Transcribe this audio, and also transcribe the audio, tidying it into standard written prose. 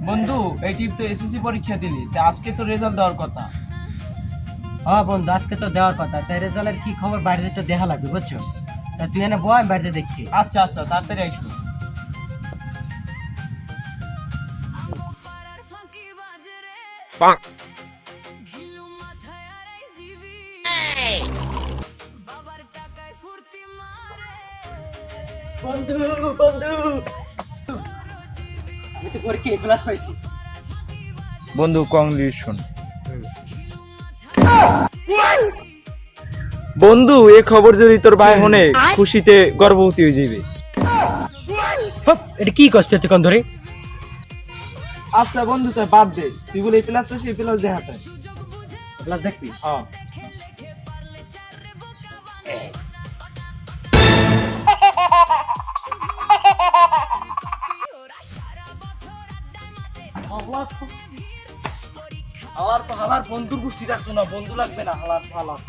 বন্ধু এই টিপ তো এসএসসি পরীক্ষা দিলি, তা আজকে তো রেজাল্ট দেওয়ার কথা। হ্যাঁ বন্ধু, আজকে তো দেওয়ার কথা, তাই রেজাল্টের কি খবর বাইরে একটু দেখা লাগবে, বুঝছো? তা তুই এনে বয়, আমি বাইরে দেখি। আচ্ছা আচ্ছা, তাড়াতাড়ি আইসো। বন্ধু বন্ধু, আমি তো পরীক্ষা এ প্লাস পাইছি। বন্ধু কংগ্রেচুলেশন। বন্ধু এই খবর যদি তোর ভাই হনে খুশিতে গর্ভবতী হয়ে যাবে। হপ, এটা কি কষ্ট এতক্ষণ ধরে? আচ্ছা বন্ধু তাই বাদ দে, তুই বলে এ প্লাস পাইছি, এ প্লাস দেখাতে। প্লাস দেখবি? হ্যাঁ হালার তো হালার বন্ধুর গোষ্ঠী রাখতো না, বন্ধু লাগবে না, হালার হালার।